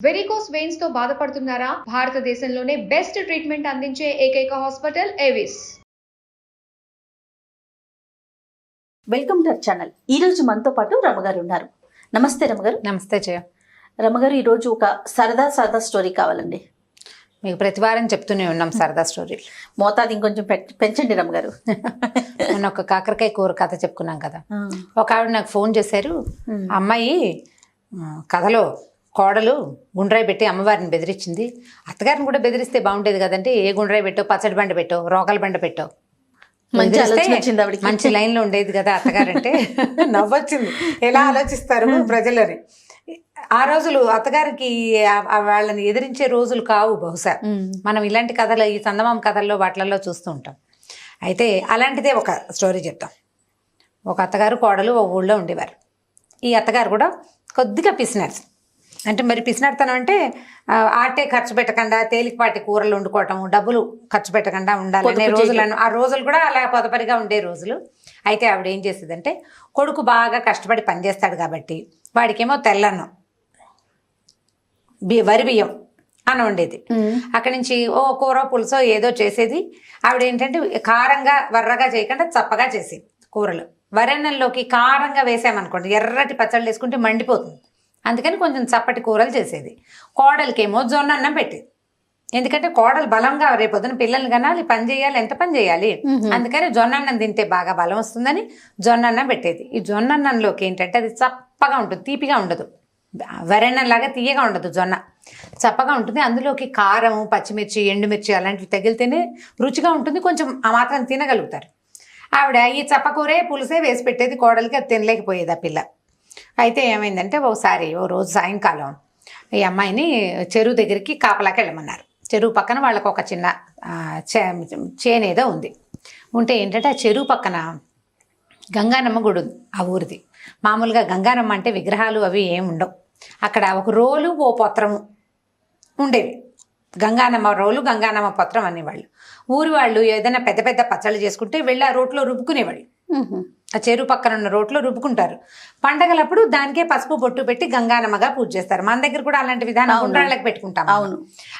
Varicose veins తో బాధపడుతున్నారా? భారతదేశంలోనే బెస్ట్ ట్రీట్మెంట్ అందించే ఏకైక hospital Avis. Welcome to our channel. ఈ రోజు మనతో పాటు రమగారు ఉన్నారు. నమస్తే రమగారు. నమస్తే జయ. రమగారు, ఈరోజు ఒక సరదా స్టోరీ కావాలండి. మీకు ప్రతి వారం చెప్తూనే ఉన్నాం సరదా స్టోరీలు. మోతాదు ఇంకొంచెం పెంచండి రమగారు. మొన్న ఒక కాకరకాయ కూర కథ చెప్పుకున్నాం కదా. ఒక ఆవిడ నాకు ఫోన్ చేశారు. అమ్మాయి కథలో కోడలు గుండ్రాయి పెట్టి అమ్మవారిని బెదిరించింది. అత్తగారిని కూడా బెదిరిస్తే బాగుండేది కదంటే, ఏ గుండ్రాయి పెట్టో, పచ్చడి బండ పెట్టో, రోకల బండ పెట్టో, మంచి లైన్ లో ఉండేది కదా అత్తగారంటే. నవ్వొచ్చింది. ఎలా ఆలోచిస్తారు ప్రజలని. ఆ రోజులు అత్తగారికి వాళ్ళని ఎదిరించే రోజులు కావు బహుశా. మనం ఇలాంటి కథలు, ఈ చందమామ కథల్లో వాటిలలో చూస్తూ ఉంటాం. అయితే అలాంటిదే ఒక స్టోరీ చెప్తాం. ఒక అత్తగారు కోడలు ఒక ఊళ్ళో ఉండేవారు. ఈ అత్తగారు కూడా కొద్దిగా పిసినారు. అంటే మరి పిసినాడుతనం అంటే ఆటే ఖర్చు పెట్టకుండా తేలికపాటి కూరలు వండుకోవటం, డబ్బులు ఖర్చు పెట్టకుండా ఉండాలనే రోజులను, ఆ రోజులు కూడా అలా పొదపరిగా ఉండే రోజులు. అయితే ఆవిడ ఏం చేసేదంటే, కొడుకు బాగా కష్టపడి పనిచేస్తాడు కాబట్టి వాడికేమో తెల్లన్నం, వరి బియ్యం అని ఉండేది. అక్కడి నుంచి ఓ కూర పులుసో ఏదో చేసేది. ఆవిడ ఏంటంటే కారంగా వర్రగా చేయకుండా చప్పగా చేసేది కూరలు. వరన్నంలోకి కారంగా వేసామనుకోండి, ఎర్రటి పచ్చళ్ళు వేసుకుంటే మండిపోతుంది. అందుకని కొంచెం చప్పటి కూరలు చేసేది. కోడలికేమో జొన్న అన్నం పెట్టేది. ఎందుకంటే కోడలు బలంగా రేపొద్దున పిల్లల్ని కనాలి, పని చేయాలి, ఎంత పని చేయాలి. అందుకని జొన్న అన్నం తింటే బాగా బలం వస్తుందని జొన్న అన్నం పెట్టేది. ఈ జొన్న అన్నంలోకి ఏంటంటే అది చప్పగా ఉంటుంది, తీపిగా ఉండదు. వరెన్నలాగా తీయగా ఉండదు, జొన్న చప్పగా ఉంటుంది. అందులోకి కారం, పచ్చిమిర్చి, ఎండుమిర్చి అలాంటివి తగిలితేనే రుచిగా ఉంటుంది. కొంచెం ఆ మాత్రం తినగలుగుతారు. ఆవిడ ఈ చప్పకూరే పులుసే వేసి పెట్టేది కోడలికి. అది తినలేకపోయేది ఆ పిల్ల. అయితే ఏమైందంటే, ఒకసారి ఓ రోజు సాయంకాలం ఈ అమ్మాయిని చెరువు దగ్గరికి కాపలాకి వెళ్ళమన్నారు. చెరువు పక్కన వాళ్ళకు ఒక చిన్న చేనేదో ఉంది. ఉంటే ఏంటంటే, ఆ చెరువు పక్కన గంగానమ్మ గుడి ఉంది ఆ ఊరిది. మామూలుగా గంగానమ్మ అంటే విగ్రహాలు అవి ఏమి ఉండవు. అక్కడ ఒక రోలు, ఓ పత్రము ఉండేవి. గంగానమ్మ రోలు, గంగానమ్మ పత్రం అనేవాళ్ళు. ఊరి వాళ్ళు ఏదైనా పెద్ద పెద్ద పచ్చళ్ళు చేసుకుంటే వెళ్ళి ఆ రోట్లో రుబ్బుకునేవాళ్ళు. ఆ చెరువు పక్కన ఉన్న రోట్లో రుబ్బుకుంటారు. పండగలప్పుడు దానికే పసుపు బొట్టు పెట్టి గంగానమ్మగా పూజ చేస్తారు. మన దగ్గర కూడా అలాంటి విధానం ఉండ్రాళ్ళకి పెట్టుకుంటాం. అవును.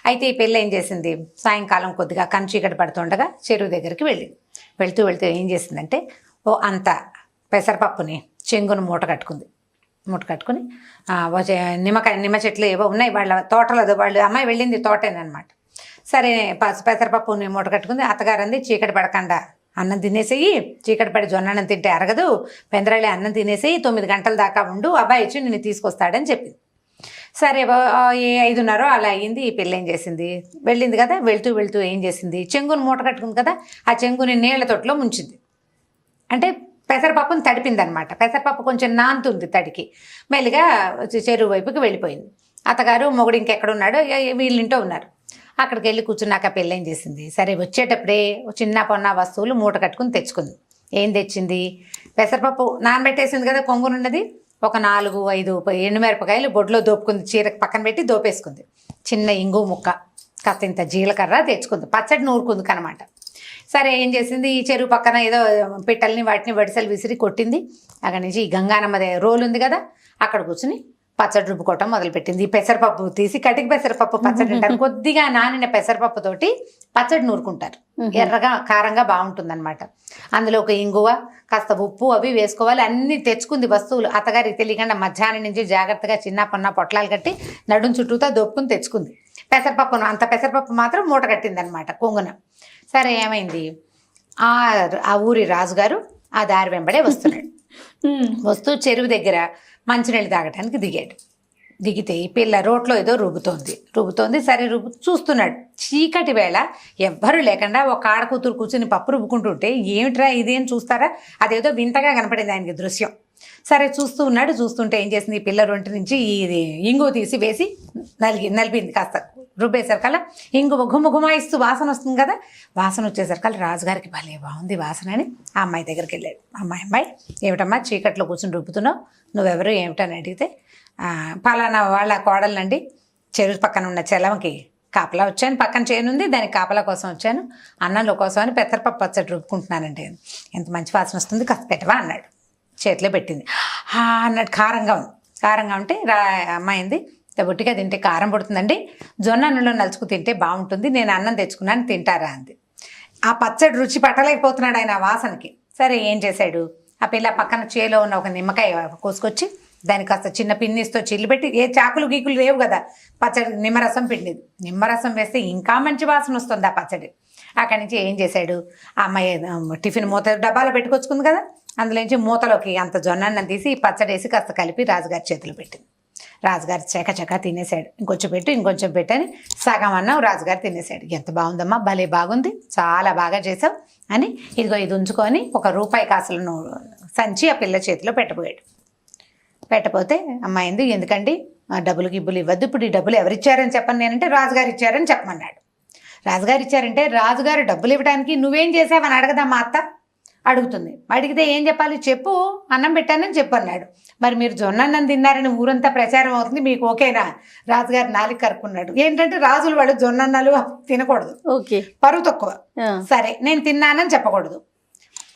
అయితే ఈ పెళ్ళి ఏం చేసింది, సాయంకాలం కొద్దిగా చీకటి పడుతుండగా చెరువు దగ్గరికి వెళ్తూ ఏం చేసిందంటే, ఓ అంత పెసరపప్పుని చెంగును మూట కట్టుకుని నిమ్మ చెట్లు ఏవో ఉన్నాయి వాళ్ళ తోటలో. వాళ్ళు అమ్మాయి వెళ్ళింది తోటేనమాట. సరే పెసరపప్పుని మూట కట్టుకుంది. అత్తగారు అంది, చీకటి పడకుండా అన్నం తినేసేయి, చీకటి పడి జొన్న అన్నం తింటే అరగదు, పెందరాళి అన్నం తినేసేయి, 9 గంటల దాకా ఉండు, అబ్బాయి వచ్చి నిన్ను తీసుకొస్తాడని చెప్పింది. సరే 5:30 అలా అయ్యింది. ఈ పిల్ల ఏం చేసింది, వెళ్ళింది కదా, వెళ్తూ ఏం చేసింది, చెంగుని మూట కట్టుకుంది కదా, ఆ చెంగుని నీళ్ల తొట్టులో ముంచింది. అంటే పెసరపప్పుని తడిపింది అనమాట. పెసరపప్పు కొంచెం నాంతుంది తడికి. మెల్లిగా చెరువు వైపుకి వెళ్ళిపోయింది. అత్తగారు మొగుడు ఇంకెక్కడున్నాడో, వీళ్ళింటో ఉన్నారు. అక్కడికి వెళ్ళి కూర్చున్నాక పెళ్ళి ఏం చేసింది, సరే వచ్చేటప్పుడే చిన్న పొన్న వస్తువులు మూట కట్టుకుని తెచ్చుకుంది. ఏం తెచ్చింది, పెసరపప్పు నానబెట్టేసింది కదా కొంగునున్నది, ఒక 4-5 ఎండుమిరపకాయలు బొడ్లో దోపుకుంది. చీరకు పక్కన పెట్టి దోపేసుకుంది. చిన్న ఇంగు ముక్క, కాస్త ఇంత జీలకర్ర తెచ్చుకుంది. పచ్చడి నూరుకుంది కనమాట. సరే ఏం చేసింది, ఈ చెరువు పక్కన ఏదో పిట్టల్ని వాటిని వడిసెలు విసిరి కొట్టింది. అక్కడి నుంచి ఈ గంగానమ్మ రోలు ఉంది కదా, అక్కడ కూర్చుని పచ్చడి రుబ్బుకోవటం మొదలుపెట్టింది. ఈ పెసరపప్పు తీసి, కటికి పెసరపప్పు పచ్చడి అంటారు. కొద్దిగా నానిన పెసరపప్పు తోటి పచ్చడి నూరుకుంటారు. ఎర్రగా కారంగా బాగుంటుందన్నమాట. అందులో ఒక ఇంగువ, కాస్త ఉప్పు అవి వేసుకోవాలి. అన్ని తెచ్చుకుంది వస్తువులు. అత్తగారికి తెలియకుండా మధ్యాహ్నం నుంచి జాగ్రత్తగా చిన్న పొన్న పొట్లాలు కట్టి నడుం చుట్టూతో దొప్పుకుని తెచ్చుకుంది. అంత పెసరపప్పు మాత్రం మూట కట్టింది అనమాట కొంగున. సరే ఏమైంది, ఆ ఊరి రాజుగారు ఆ దారి వెంబడే వస్తూ చెరువు దగ్గర మంచినీళ్ళు తాగటానికి దిగితే ఈ పిల్ల రోట్లో ఏదో రుబ్బుతోంది. సరే చూస్తున్నాడు. చీకటి వేళ ఎవ్వరూ లేకుండా ఒక ఆడకూతురు కూర్చుని పప్పు రుబ్బుకుంటుంటే, ఏమిట్రా ఇదేం చూస్తారా, అదేదో వింతగా కనపడింది ఆయనకి దృశ్యం. సరే చూస్తుంటే ఏం చేసింది, ఈ పిల్ల రొంటి నుంచి ఇది ఇంగు తీసి వేసి నలిపింది. కాస్త రుబ్బేసరికల్లా ఇంగు గుమాయిస్తూ వాసన వస్తుంది కదా, వాసన వచ్చేసరికల్లా రాజుగారికి భలే బాగుంది వాసన అని ఆ అమ్మాయి దగ్గరికి వెళ్ళాడు. అమ్మాయి ఏమిటమ్మా చీకట్లో కూర్చుని రుబ్బుతున్నావు, నువ్వెవరు ఏమిటని అడిగితే, పలానా వాళ్ళ కోడలండి, చెరువు పక్కన ఉన్న చెలవకి కాపలా వచ్చాను, పక్కన చేనుంది దానికి కాపలా కోసం వచ్చాను, అన్నంలో కోసం అని పెసరపప్పు పచ్చడి రుబ్బుకుంటున్నానండి. ఎంత మంచి వాసన వస్తుంది, కాస్త పెట్టవా అన్నాడు. చేతిలో పెట్టింది. అన్నట్టు కారంగా ఉంటే అమ్మాయింది, బొట్టిగా తింటే కారం పడుతుందండి, జొన్న అన్నంలో నలుచుకు తింటే బాగుంటుంది, నేను అన్నం తెచ్చుకున్నాను తింటారా అంది. ఆ పచ్చడి రుచి పట్టలేకపోతున్నాడు ఆయన ఆ వాసనకి. సరే ఏం చేశాడు, ఆ పిల్ల పక్కన చేలో ఉన్న ఒక నిమ్మకాయ కోసుకొచ్చి దానికి కాస్త చిన్న పిన్నిస్తో చిల్లు పెట్టి, ఏ చాకులు గీకులు లేవు కదా, పచ్చడి నిమ్మరసం పిండిది, నిమ్మరసం వేస్తే ఇంకా మంచి వాసన వస్తుంది ఆ పచ్చడి. అక్కడి నుంచి ఏం చేశాడు, ఆ అమ్మాయి టిఫిన్ మూత డబ్బాలో పెట్టుకొచ్చుకుంది కదా, అందులోంచి మూతలోకి అంత జొన్నన్నం తీసి పచ్చడి వేసి కాస్త కలిపి రాజుగారి చేతిలో పెట్టింది. రాజుగారు చకచకా తినేశాడు. ఇంకొంచెం పెట్టని సగం అన్నం రాజుగారు తినేశాడు. ఎంత బాగుందమ్మా, భలే బాగుంది, చాలా బాగా చేసావు అని ఇదిగో ఇది ఉంచుకొని ఒక రూపాయి కాసులను సంచి ఆ పిల్ల చేతిలో పెట్టబోయాడు. పెట్టపోతే అమ్మాయింది, ఎందుకండి డబ్బులు గిబ్బులు ఇవ్వద్దు, ఇప్పుడు ఈ డబ్బులు ఎవరిచ్చారని చెప్పను నేనంటే రాజుగారు ఇచ్చారని చెప్పమన్నాడు. రాజుగారు ఇచ్చారంటే రాజుగారు డబ్బులు ఇవ్వడానికి నువ్వేం చేసావని అడగదా మా అత్త అడుగుతుంది. అడిగితే ఏం చెప్పాలి, చెప్పు అన్నం పెట్టానని చెప్పు అన్నాడు. మరి మీరు జొన్న అన్నం తిన్నారని ఊరంతా ప్రచారం అవుతుంది, మీకు ఓకేనా? రాజుగారు నాలుగు కరుక్కున్నాడు. ఏంటంటే రాజులు వాళ్ళు జొన్న అన్నాలు తినకూడదు, ఓకే, పరువు తక్కువ. సరే నేను తిన్నానని చెప్పకూడదు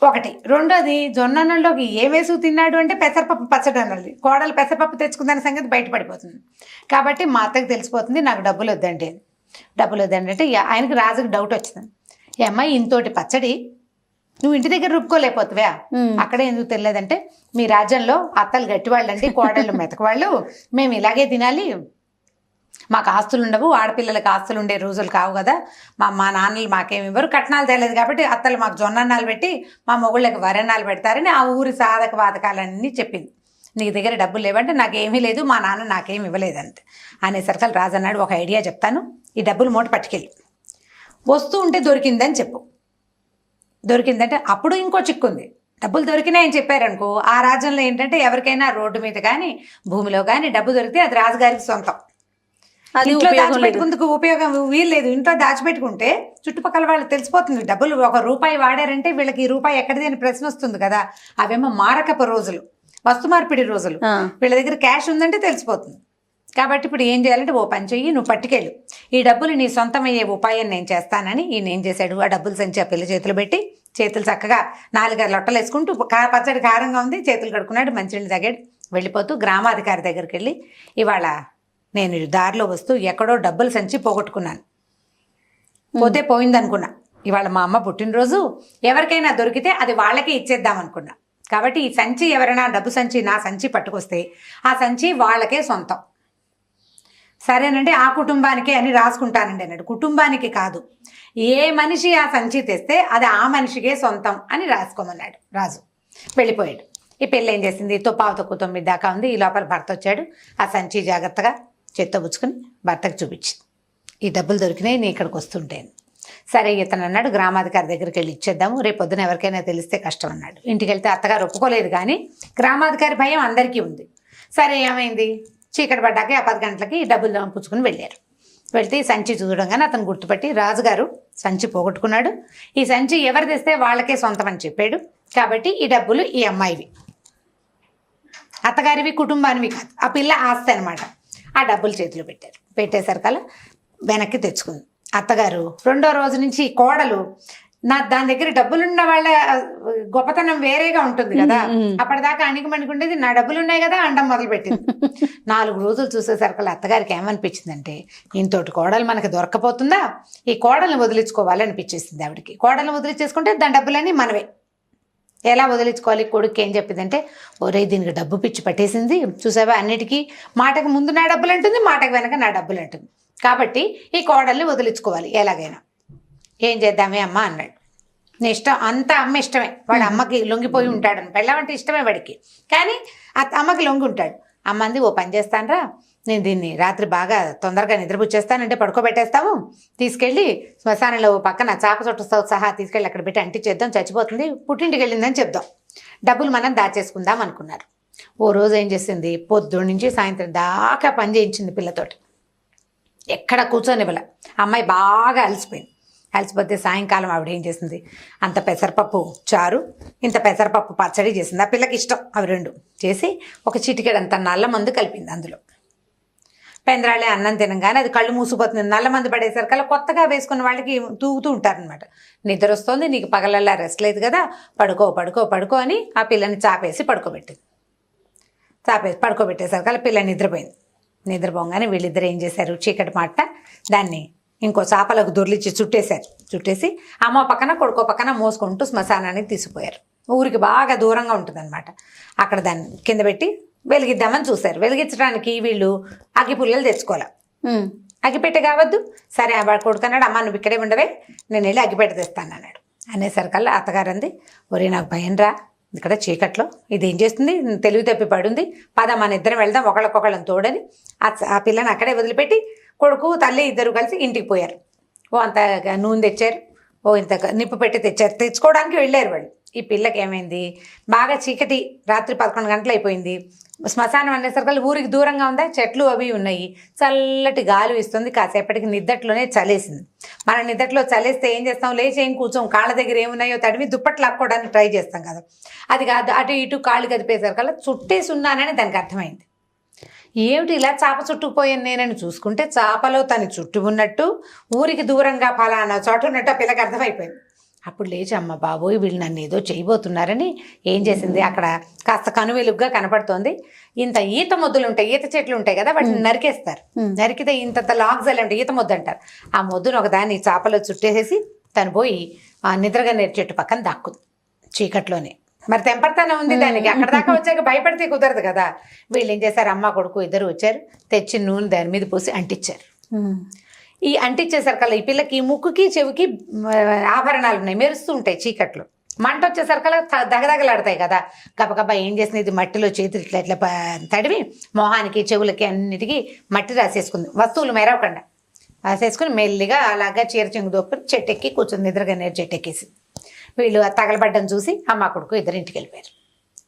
ఒకటి. రెండోది, జొన్న అన్నంలోకి ఏ వేసుకు తిన్నాడు అంటే పెసరపప్పు పచ్చడి అన్నది. కోడలు పెసరపప్పు తెచ్చుకుందన్న సంగతి బయటపడిపోతుంది. కాబట్టి మా అత్తకి తెలిసిపోతుంది నాకు డబ్బులు వద్దండి అని. డబ్బులు వద్దండి అంటే ఆయనకి రాజుకి డౌట్ వచ్చింది. ఏ అమ్మాయి ఇంతోటి పచ్చడి నువ్వు ఇంటి దగ్గర రుబ్బుకోలేకపోతావా, అక్కడే ఎందుకు తెలియదంటే మీ రాజ్యంలో అత్తలు గట్టివాళ్ళండి, కోడళ్ళు మెతకవాళ్ళు, మేము ఇలాగే తినాలి, మాకు ఆస్తులు ఉండవు, ఆడపిల్లలకి ఆస్తులు ఉండే రోజులు కావు కదా, మా నాన్నలు మాకేమి ఇవ్వరు, కట్నాలు తెలియదు కాబట్టి అత్తలు మాకు జొన్నన్నాలు పెట్టి మా మొగుళ్ళకి వరన్నాలు పెడతారని ఆ ఊరి సాధక బాధకాలన్నీ చెప్పింది. నీ దగ్గర డబ్బులు లేవంటే నాకేమీ లేదు, మా నాన్న నాకేమి ఇవ్వలేదంటే అనేసరికి రాజు అన్నాడు, ఒక ఐడియా చెప్తాను, ఈ డబ్బులు మూట పట్టుకెళ్ళి వస్తూ ఉంటే దొరికిందని చెప్పు. దొరికిందంటే అప్పుడు ఇంకో చిక్కుంది, డబ్బులు దొరికినాయని చెప్పారనుకో ఆ రాజ్యంలో ఏంటంటే ఎవరికైనా రోడ్డు మీద కానీ భూమిలో కానీ డబ్బు దొరికితే అది రాజుగారికి సొంతం. ఇంట్లో దాచిపెట్టుకుందుకు ఉపయోగం వీల్లేదు. ఇంట్లో దాచిపెట్టుకుంటే చుట్టుపక్కల వాళ్ళకి తెలిసిపోతుంది డబ్బులు ఒక రూపాయి వాడారంటే వీళ్ళకి ఈ రూపాయి ఎక్కడిది అని ప్రశ్న వస్తుంది కదా. అవేమో మారకపు రోజులు, వస్తు మార్పిడి రోజులు, వీళ్ళ దగ్గర క్యాష్ ఉందంటే తెలిసిపోతుంది. కాబట్టి ఇప్పుడు ఏం చేయాలంటే ఓ పని చెయ్యి, నువ్వు పట్టుకెళ్ళు, ఈ డబ్బులు నీ సొంతమయ్యే ఉపాయం నేను చేస్తానని ఈయన ఏం చేశాడు, ఆ డబ్బులు సంచి ఆ పిల్ల చేతులు పెట్టి చేతులు చక్కగా 4 లొట్టలు వేసుకుంటూ పచ్చడి కారంగా ఉంది చేతులు కడుక్కున్నాడు, మంచినీళ్ళు తాగాడు. వెళ్ళిపోతూ గ్రామాధికారి దగ్గరికి వెళ్ళి, ఇవాళ నేను దారిలో వస్తూ ఎక్కడో డబ్బులు సంచి పోగొట్టుకున్నాను, పోతే పోయిందనుకున్నా, ఇవాళ మా అమ్మ పుట్టినరోజు, ఎవరికైనా దొరికితే అది వాళ్ళకే ఇచ్చేద్దాం అనుకున్నా, కాబట్టి ఈ సంచి ఎవరైనా డబ్బు సంచి నా సంచి పట్టుకొస్తే ఆ సంచి వాళ్ళకే సొంతం, సరేనంటే ఆ కుటుంబానికే అని రాసుకుంటానండి అన్నాడు. కుటుంబానికి కాదు, ఏ మనిషి ఆ సంచి తెస్తే అది ఆ మనిషికే సొంతం అని రాసుకోమన్నాడు రాజు. వెళ్ళిపోయాడు. ఈ పెళ్ళి ఏం చేసింది, పావు తక్కువ 9 దాకా ఉంది. ఈ లోపల భర్త వచ్చాడు. ఆ సంచి జాగ్రత్తగా చేత్తబుచ్చుకొని భర్తకు చూపించింది, ఈ డబ్బులు దొరికినాయి నీ ఇక్కడికి వస్తుంటేను. సరే ఇతను అన్నాడు, గ్రామాధికారి దగ్గరికి వెళ్ళి ఇచ్చేద్దాము, రేపు పొద్దున ఎవరికైనా తెలిస్తే కష్టం అన్నాడు. ఇంటికి వెళ్తే అత్తగారు ఒప్పుకోలేదు, కానీ గ్రామాధికారి భయం అందరికీ ఉంది. సరే ఏమైంది, చీకటి పడ్డాక 10 గంటలకి డబ్బులు పుచ్చుకుని వెళ్ళారు. వెళ్తే ఈ సంచి చూడగానే అతను గుర్తుపట్టి, రాజుగారు సంచి పోగొట్టుకున్నాడు, ఈ సంచి ఎవరు తెస్తే వాళ్ళకే సొంతం అని చెప్పాడు, కాబట్టి ఈ డబ్బులు ఈ అమ్మాయివి, అత్తగారివి, కుటుంబానివి కాదు, ఆ పిల్ల ఆస్తి అనమాట. ఆ డబ్బులు చేతిలో పెట్టారు. పెట్టేసరికల్లా వెనక్కి తెచ్చుకుంది. అత్తగారు 2వ రోజు నుంచి కోడలు దాని దగ్గర డబ్బులున్న వాళ్ళ గొప్పతనం వేరేగా ఉంటుంది కదా, అప్పటిదాకా అణిగిమణిగుండేది, నా డబ్బులు ఉన్నాయి కదా అండం మొదలుపెట్టింది. 4 రోజులు చూసేసరికి అత్తగారికి ఏమనిపించిందంటే, ఇంతోటి కోడలు మనకి దొరకపోతుందా, ఈ కోడల్ని వదిలించుకోవాలి అనిపించేసింది ఆవిడకి. కోడల్ని వదిలించేసుకుంటే దాని డబ్బులన్నీ మనవే. ఎలా వదిలించుకోవాలి, కొడుకు ఏం చెప్పిందంటే, ఒరే దీనికి డబ్బు పిచ్చి పట్టేసింది చూసావా, అన్నిటికీ మాటకు ముందు నా డబ్బులు అంటుంది, మాటకు వెనక నా డబ్బులు అంటుంది, కాబట్టి ఈ కోడల్ని వదిలించుకోవాలి ఎలాగైనా. ఏం చేద్దామే అమ్మ అన్నాడు. నీ ఇష్టం, అంతా అమ్మ ఇష్టమే, వాడు అమ్మకి లొంగిపోయి ఉంటాడని, పెళ్ళమంటే ఇష్టమే వాడికి, కానీ అమ్మకి లొంగి ఉంటాడు. అమ్మంది, ఓ పని చేస్తానరా, నేను దీన్ని రాత్రి బాగా తొందరగా నిద్రపుచ్చేస్తానంటే పడుకోబెట్టేస్తాము, తీసుకెళ్ళి శ్మశానంలో పక్కన చాప చుట్టతో సహా తీసుకెళ్ళి అక్కడ పెట్టి అంటించేద్దాం, చచ్చిపోతుంది, పుట్టింటికి వెళ్ళిందని చెప్దాం, డబ్బులు మనం దాచేసుకుందాం అనుకున్నారు. ఓ రోజు ఏం చేసింది, పొద్దున్న నుంచి సాయంత్రం దాకా పని చేయించింది పిల్లతోటి, ఎక్కడ కూర్చొనివ్వల. అమ్మాయి బాగా అలసిపోతే సాయంకాలం ఆవిడ ఏం చేసింది, అంత పెసరపప్పు చారు, ఇంత పెసరపప్పు పచ్చడి చేసింది. ఆ పిల్లకి ఇష్టం అవి 2 చేసి ఒక చిటికెడంత నల్ల మందు కలిపింది అందులో. పెందరాళ్ళే అన్నం తినగానే అది కళ్ళు మూసిపోతుంది. నల్ల మందు పడేసరికల్లా కొత్తగా వేసుకున్న వాళ్ళకి తూగుతూ ఉంటారనమాట. నిద్ర వస్తుంది, నీకు పగలల్లా రెస్ట్ లేదు కదా, పడుకో అని ఆ పిల్లని చాపేసి పడుకోబెట్టింది. పడుకోబెట్టేసరికల్లా పిల్ల నిద్రపోయింది. నిద్రపోగానే వీళ్ళిద్దరు ఏం చేశారు, చీకటి మాట దాన్ని ఇంకో చాపలకు దొర్లిచ్చి చుట్టేసి అమ్మ పక్కన కొడుకో పక్కన మోసుకుంటూ శ్మశానానికి తీసుకుపోయారు. ఊరికి బాగా దూరంగా ఉంటుందన్నమాట. అక్కడ దాన్ని కింద పెట్టి వెలిగిద్దామని చూశారు. వెలిగించడానికి వీళ్ళు అగ్గిపుల్లలు తెచ్చుకోవాలి. అగ్గిపెట్టె కావద్దు. సరే ఆ కొడుకు అన్నాడు, అమ్మ నువ్వు ఇక్కడే ఉండవే, నేను వెళ్ళి అగ్గిపెట్టె తెస్తాను అన్నాడు. అనేసరికల్లా అత్తగారు అంది, ఒరే నాకు భయం రా, ఇక్కడ చీకట్లో ఇదేం చేస్తుంది, తెలివి తప్పి పడుంది, పద మన ఇద్దరం వెళ్దాం ఒకళ్ళకొకళ్ళని తోడని ఆ పిల్లని అక్కడే వదిలిపెట్టి కొడుకు తల్లి ఇద్దరు కలిసి ఇంటికి పోయారు. ఓ అంత నూనె తెచ్చారు, ఓ ఇంత నిప్పు పెట్టి తెచ్చుకోవడానికి వెళ్ళారు వాళ్ళు. ఈ పిల్లకి ఏమైంది, బాగా చీకటి, రాత్రి 11 గంటలు అయిపోయింది. శ్మశానం అనేసరికి ఊరికి దూరంగా ఉందా, చెట్లు అవి ఉన్నాయి, చల్లటి గాలి ఇస్తుంది. కాసేపటికి నిద్దట్లోనే చలేసింది. మన నిద్దట్లో చలేస్తే ఏం చేస్తాం, లేచి ఏం కూర్చోం, కాళ్ళ దగ్గర ఏమున్నాయో తడిమి దుప్పట్లు లాక్కోవడానికి ట్రై చేస్తాం కదా. అది కాదు, అటు ఇటు కాళ్ళు కదిపేసరికల్లా చుట్టేసి ఉన్నానని దానికి అర్థమైంది. ఏమిటి ఇలా చాప చుట్టుకుపోయాను నేనని చూసుకుంటే చాపలో తను చుట్టూ ఉన్నట్టు, ఊరికి దూరంగా ఫలానా చోట ఉన్నట్టు ఆ పిల్లకి అర్థమైపోయింది. అప్పుడు లేచి అమ్మ బాబోయ్ వీళ్ళు నన్ను ఏదో చేయబోతున్నారని ఏం చేసింది, అక్కడ కాస్త కనువెలుగ్గా కనపడుతోంది. ఇంత ఈత మొద్దులు ఉంటాయి, ఈత చెట్లు ఉంటాయి కదా, వాటిని నరికేస్తారు. నరికితే ఇంత లాగ్జల్ అంటే ఈత మొద్దు అంటారు. ఆ మొద్దును ఒకదాన్ని చాపలో చుట్టేసేసి తను పోయి ఆ నిద్రగా నేర్చు చెట్టు పక్కన దాక్కుంది చీకట్లోనే. మరి తెంపర్తనం ఉంది దానికి, అక్కడ దాకా వచ్చాక భయపడితే కుదరదు కదా. వీళ్ళు ఏం చేశారు, అమ్మ కొడుకు ఇద్దరు వచ్చారు, తెచ్చి నూనె దాని మీద పోసి అంటించారు. ఈ అంటించేసరికల్లా ఈ పిల్లకి ముక్కుకి చెవికి ఆభరణాలు ఉన్నాయి, మెరుస్తూ ఉంటాయి చీకట్లో. మంట వచ్చేసరికల్లా దగదగలాడతాయి కదా. గబగబా ఏం చేసింది, ఇది మట్టిలో చేతులు ఇట్లా ఇట్లా తడివి మొహానికి చెవులకి అన్నిటికీ మట్టి రాసేసుకుంది, వస్తువులు మెరవకుండా రాసేసుకుని మెల్లిగా అలాగా చీర చెంగు దొప్పుకుని చెట్టెక్కి కూర్చుంది, నిద్రగా నేరు చెట్టెక్కేసి. వీళ్ళు తగలబడ్డం చూసి అమ్మ కొడుకు ఇద్దరు ఇంటికి వెళ్ళిపోయారు.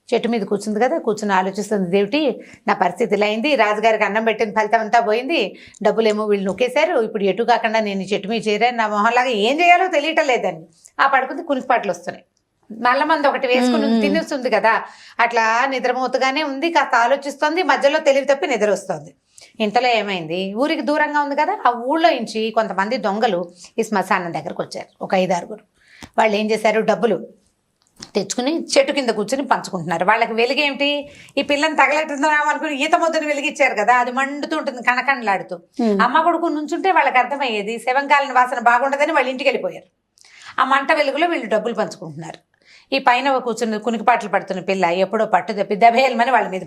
చెట్టు మీద కూర్చుంది కదా, కూర్చుని ఆలోచిస్తుంది, దేవుటి నా పరిస్థితి ఇలా అయింది, రాజుగారికి అన్నం పెట్టిన ఫలితం అంతా పోయింది, డబ్బులేమో వీళ్ళు నొక్కేశారు, ఇప్పుడు ఎటు కాకుండా నేను చెట్టు మీద చేరాను, నా మొహంలాగా ఏం చేయాలో తెలియటం లేదని ఆ పడుకుంది. కునికిపాట్లు వస్తున్నాయి, నల్ల మంది ఒకటి వేసుకుని తినేస్తుంది కదా, అట్లా నిద్రమూతగానే ఉంది. కాస్త ఆలోచిస్తుంది, మధ్యలో తెలివి తప్పి నిద్ర వస్తుంది. ఇంతలో ఏమైంది, ఊరికి దూరంగా ఉంది కదా, ఆ ఊళ్ళో నుంచి కొంతమంది దొంగలు ఈ శ్మశానం దగ్గరకు వచ్చారు, ఒక 5-6. వాళ్ళు ఏం చేశారు, డబ్బులు తెచ్చుకుని చెట్టు కింద కూర్చుని పంచుకుంటున్నారు. వాళ్ళకి వెలుగేమిటి, ఈ పిల్లని తగలెట్టుతున్నాం అనుకుని ఈత మొద్దుని వెలిగించారు కదా, అది మండుతూ ఉంటుంది కణకణలాడుతూ. అమ్మ కొడుకు నుంచుంటే వాళ్ళకి అర్థమయ్యేది శవంకాలిన వాసన బాగుండదని వాళ్ళ ఇంటికి వెళ్ళిపోయారు. ఆ మంట వెలుగులో వీళ్ళు డబ్బులు పంచుకుంటున్నారు. ఈ పైన కూర్చుని కునికిపాట్లు పడుతున్న పిల్ల ఎప్పుడో పట్టు తప్పి దబేయమని వాళ్ళ మీద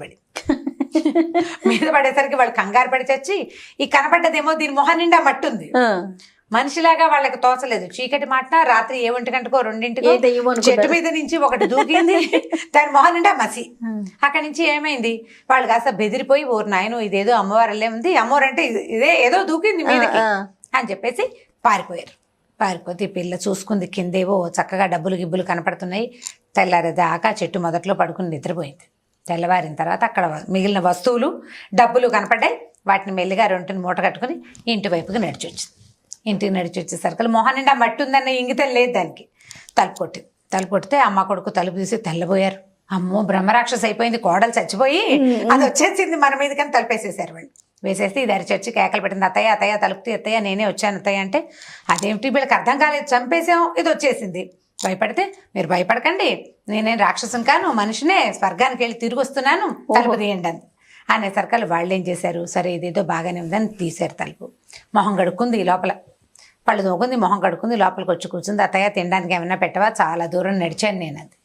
పడేసరికి వాళ్ళు కంగారు పడి చచ్చి, ఈ కనపడ్డదేమో దీని మొహం నిండా మట్టుంది. మనిషిలాగా వాళ్ళకి తోచలేదు. చీకటి మాట రాత్రి 1 గంటకో 2 చెట్టు మీద నుంచి ఒకటి దూకింది, దాని మొహం నిండా మసి. అక్కడి నుంచి ఏమైంది, వాళ్ళు కాస్త బెదిరిపోయి, ఓరు నాయను ఇదేదో అమ్మవారల్లే ఉంది, అమ్మవారంటే ఇదే ఏదో దూకింది మీదకి అని చెప్పేసి పారిపోయారు. పారిపోతే ఈ పిల్ల చూసుకుంది, కిందేవో చక్కగా డబ్బులు గిబ్బులు కనపడుతున్నాయి. తెల్లారేదాకా చెట్టు మొదట్లో పడుకుని నిద్రపోయింది. తెల్లవారిన తర్వాత అక్కడ మిగిలిన వస్తువులు డబ్బులు కనపడ్డాయి. వాటిని మెల్లిగా 2 మూట కట్టుకుని ఇంటి వైపుకి నడిచొచ్చింది. ఇంటికి నడిచి వచ్చేసరికి మొహం నిండా మట్టి ఉందన్న ఇంగితం లేదు దానికి. తలుపు కొట్టితే అమ్మ కొడుకు తలుపు తీసి తెల్లబోయారు. అమ్మో బ్రహ్మరాక్షస అయిపోయింది, కోడలు చచ్చిపోయి అది వచ్చేసింది మన మీద, కానీ తలుపేసేసారు వాళ్ళు. వేసేసి ఇది అరిచొచ్చి కేకలు పెట్టింది, అత్తయ్య అత్తయ్య తలుపుతీ అత్తయ్య, నేనే వచ్చాను అత్తయ్య అంటే, అదేమిటి వీళ్ళకి అర్థం కాలేదు, చంపేసాం, ఇది వచ్చేసింది. భయపడితే, మీరు భయపడకండి, నేనేం రాక్షసం కాను, మనిషినే, స్వర్గానికి వెళ్ళి తిరిగి వస్తున్నాను, తలుపు తీయండి అంది. అనేసరికల్ వాళ్ళు ఏం చేశారు, సరే ఇదేదో బాగానే ఉందని తీశారు తలుపు. మొహం కడుక్కుంది, లోపల పళ్ళు తోకుంది, మొహం కడుక్కుంది, లోపలికి వచ్చి కూర్చుంది. అత్తయ్య తినడానికి ఏమైనా పెట్టవా, చాలా దూరం నడిచాను నేను. అది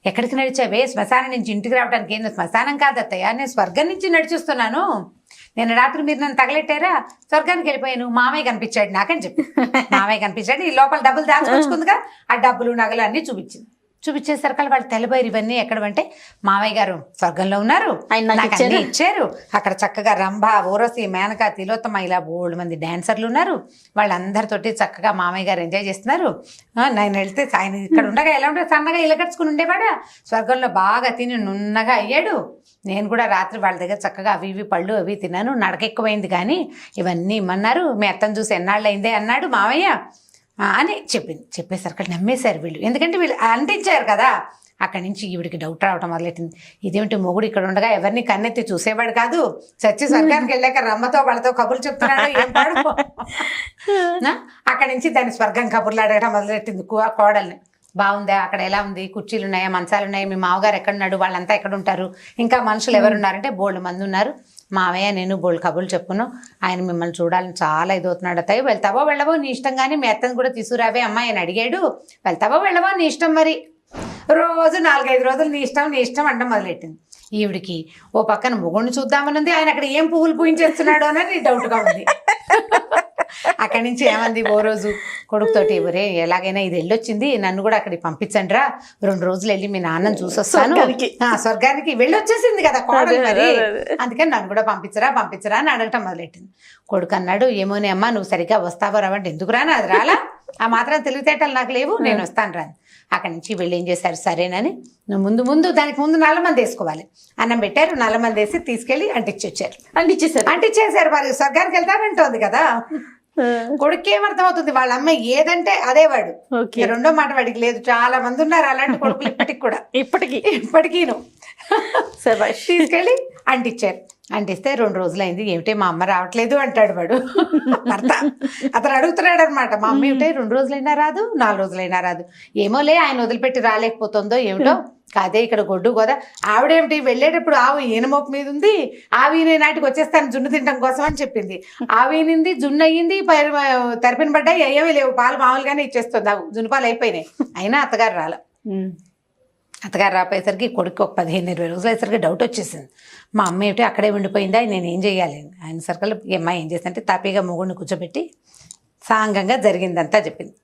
ఎక్కడికి నడిచావే, శ్మశానం నుంచి ఇంటికి రావడానికి. ఏంది శ్మశానం కాదు అత్తయ్య, నేను స్వర్గం నుంచి నడిచిస్తున్నాను, నేను రాత్రి మీరు నన్ను తగలెట్టారా, స్వర్గానికి వెళ్ళిపోయాను, మామయ్య కనిపించాడు నాకని చెప్పి. మామయ్య కనిపించాడు, ఈ లోపల డబ్బులు దాచుకొచ్చుకుందిగా, ఆ డబ్బులు నగలు అన్నీ చూపించేసరికి వాళ్ళు తెల్లబోయారు. ఇవన్నీ ఎక్కడంటే మామయ్య గారు స్వర్గంలో ఉన్నారు, నాకు అన్నీ ఇచ్చారు, అక్కడ చక్కగా రంభ, ఊరసి, మేనక, తిలోత్తమ ఇలా బోల్డ్ మంది డాన్సర్లు ఉన్నారు, వాళ్ళందరితోటి చక్కగా మామయ్య గారు ఎంజాయ్ చేస్తున్నారు. నేను వెళ్తే ఆయన ఇక్కడ ఉండగా ఎలా ఉంటే సన్నగా ఇలకట్టుకుని ఉండేవాడా, స్వర్గంలో బాగా తిని నున్నగా అయ్యాడు. నేను కూడా రాత్రి వాళ్ళ దగ్గర చక్కగా అవి ఇవి పళ్ళు అవి తిన్నాను, నడక ఎక్కువైంది, కానీ ఇవన్నీ ఇమ్మన్నారు, మీ అత్తను చూసి ఎన్నాళ్ళు అయిందే అన్నాడు మామయ్య అని చెప్పింది. చెప్పేసరికి నమ్మేశారు వీళ్ళు, ఎందుకంటే వీళ్ళు అంటించారు కదా. అక్కడి నుంచి ఈవిడికి డౌట్ రావటం మొదలెట్టింది, ఇదేమిటి మొగుడు ఇక్కడ ఉండగా ఎవరిని కన్నెత్తి చూసేవాడు కాదు, చచ్చి స్వర్గానికి వెళ్ళాక రమ్మతో వాళ్ళతో కబుర్లు చెప్తున్నాడు, ఏం పాడు. అక్కడి నుంచి దాన్ని స్వర్గం కబుర్లు అడగడం మొదలెట్టింది కోడల్ని. బాగుందా, అక్కడ ఎలా ఉంది, కుర్చీలు ఉన్నాయా, మంచాలు ఉన్నాయా, మీ మామగారు ఎక్కడున్నాడు, వాళ్ళంతా ఎక్కడ ఉంటారు, ఇంకా మనుషులు ఎవరున్నారంటే బోల్డ్ మంది ఉన్నారు, మామయ్య నేను బోల్డ్ కబుర్లు చెప్పుకున్నాం, ఆయన మిమ్మల్ని చూడాలని చాలా ఇదవుతున్నాడు అత్తయ్య, వెళ్తావో వెళ్ళవో నీ ఇష్టం, కానీ మీ అత్తని కూడా తీసుకురావే అమ్మాయి అని అడిగాడు, వెళ్తావో వెళ్ళవో నీ ఇష్టం. మరి రోజు 4-5 రోజులు నీ ఇష్టం అంటాం మొదలెట్టింది. ఈవిడికి ఓ పక్కన మొగుడిని చూద్దామనుంది, ఆయన అక్కడ ఏం పువ్వులు పూయించేస్తున్నాడు అని డౌట్గా ఉంది. అక్కడి నుంచి ఏమంది ఓ రోజు కొడుకుతోటి, ఎవరే ఎలాగైనా ఇది వెళ్ళొచ్చింది, నన్ను కూడా అక్కడికి పంపించండి రా, 2 రోజులు వెళ్ళి మీ నాన్నని చూసొస్తాను, స్వర్గానికి వెళ్ళొచ్చేసింది కదా కోడలు మరి, అందుకని నన్ను కూడా పంపించరా అని అడగటం మొదలెట్టింది. కొడుకు అన్నాడు, ఏమోనే అమ్మా నువ్వు సరిగ్గా వస్తావో రావంటే, ఎందుకు రాను, అది రాలా, ఆ మాత్రం తెలివితేటలు నాకు లేవు, నేను వస్తాను రాను. అక్కడి నుంచి వెళ్ళి ఏం చేశారు, సరేనని నువ్వు ముందు దానికి ముందు నల్లమంది వేసుకోవాలి, అన్నం పెట్టారు, నల్లమంది వేసి తీసుకెళ్లి అంటించేశారు. మరి స్వర్గానికి వెళ్తానంటోంది కదా. కొడుకు ఏమర్థం అవుతుంది, వాళ్ళ అమ్మ ఏదంటే అదే వాడు, రెండో మాట వాడికి లేదు. చాలా మంది ఉన్నారు అలాంటి కొడుకులు ఇప్పటికి కూడా, ఇప్పటికీను. తీసుకెళ్ళి అంటించారు. అంటిస్తే 2 రోజులైంది, ఏమిటే మా అమ్మ రావట్లేదు అంటాడు వాడు భర్త. అతను అడుగుతున్నాడు అనమాట, మా అమ్మ ఏమిటే 2 రోజులైనా రాదు, 4 రోజులైనా రాదు, ఏమోలే ఆయన వదిలిపెట్టి రాలేకపోతుందో ఏమిటో. కాదే ఇక్కడ గొడ్డు గోదా, ఆవిడేమిటి వెళ్ళేటప్పుడు ఆవు ఈనమోపు మీద ఉంది, ఆవి నాటికి వచ్చేస్తాను జున్ను తినడం కోసం అని చెప్పింది. ఆవినింది, జున్ను అయ్యింది, తెరపిన పడ్డాయి, అయ్యేవి లేవు, పాలు మామూలుగానే ఇచ్చేస్తుంది, జున్ను పాలు అయిపోయినాయి. అయినా అత్తగారు రాల. అత్తగారు రాపోయేసరికి కొడుకు ఒక 15-20 రోజులు అయ్యేసరికి డౌట్ వచ్చేసింది, మా అమ్మ ఏమిటి అక్కడే ఉండిపోయిందా, నేను ఏం చేయాలి. ఆయన సర్కల్ అమ్మాయి ఏం చేసిందంటే తాపీగా మొగుడిని కూర్చోబెట్టి సాంగంగా జరిగిందంతా చెప్పింది.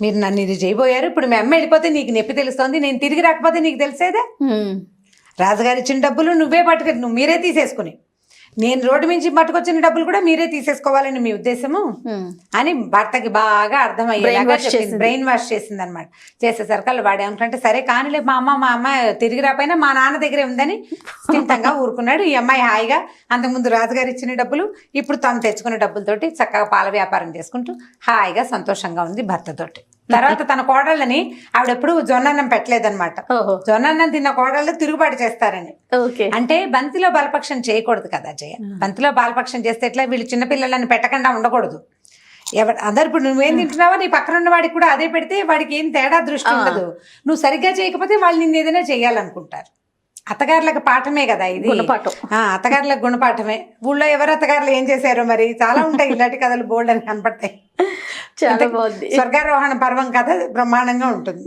మీరు నన్ను ఇది చేయబోయారు, ఇప్పుడు మీ అమ్మ వెళ్ళిపోతే నీకు నొప్పి తెలుస్తోంది, నేను తిరిగి రాకపోతే నీకు తెలిసేదే, రాజుగారు ఇచ్చిన డబ్బులు నువ్వే పట్టుకొని మీరే తీసేసుకుని, నేను రోడ్డు మించి పట్టుకొచ్చిన డబ్బులు కూడా మీరే తీసేసుకోవాలని మీ ఉద్దేశము అని భర్తకి బాగా అర్థమయ్యేలాగా బ్రెయిన్ వాష్ చేసింది అనమాట. చేసేసరికి వాడు ఏమంటే, సరే కానిలే మా అమ్మ తిరిగి రాపోయినా మా నాన్న దగ్గరే ఉందని స్థితంగా ఊరుకున్నాడు. ఈ అమ్మాయి హాయిగా అంతకుముందు రాజుగారు ఇచ్చిన డబ్బులు, ఇప్పుడు తను తెచ్చుకున్న డబ్బులతోటి చక్కగా పాల వ్యాపారం చేసుకుంటూ హాయిగా సంతోషంగా ఉంది భర్తతోటి. తర్వాత తన కోడళ్ళని ఆవిడెప్పుడు జొన్నన్నం పెట్టలేదన్నమాట. జొన్నన్నం తిన్న కోడళ్ళు తిరుగుబాటు చేస్తారని. అంటే బంతిలో బలపక్షం చేయకూడదు కదా జయ. బంతిలో బాలపక్షం చేస్తే ఎట్లా, వీళ్ళు చిన్నపిల్లలని పెట్టకుండా ఉండకూడదు. అందరు ఇప్పుడు నువ్వేం తింటున్నావో నీ పక్కన ఉన్న వాడికి కూడా అదే పెడితే వాడికి ఏం తేడా దృష్టి ఉండదు. నువ్వు సరిగ్గా చేయకపోతే వాళ్ళు నిన్ను ఏదైనా చేయాలనుకుంటారు. అత్తగారులకు పాఠమే కదా ఇది, అత్తగారులకు గుణపాఠమే. ఊళ్ళో ఎవరు అత్తగారులు ఏం చేశారో మరి, చాలా ఉంటాయి ఇలాంటి కథలు, బోల్డ్ అని కనపడతాయి. చాలా బాగుంది. స్వర్గారోహణ పర్వం కథ బ్రహ్మాండంగా ఉంటుంది.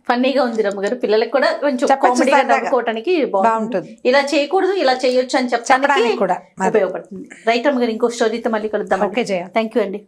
ఫన్నీగా ఉంది రమ్మగారు, పిల్లలకు కూడా కొంచెం కామెడీగా నవ్వుకోవడానికి బాగుంటుంది. ఇలా చేయకూడదు ఇలా చేయొచ్చు అని చెప్పడానికి కూడా ఉపయోగపడుతుంది. రైట్ రమ్మగారు, ఇంకో స్టోరీతో మళ్ళీ కలుద్దాం. ఓకే జయ, థ్యాంక్ యూ అండి.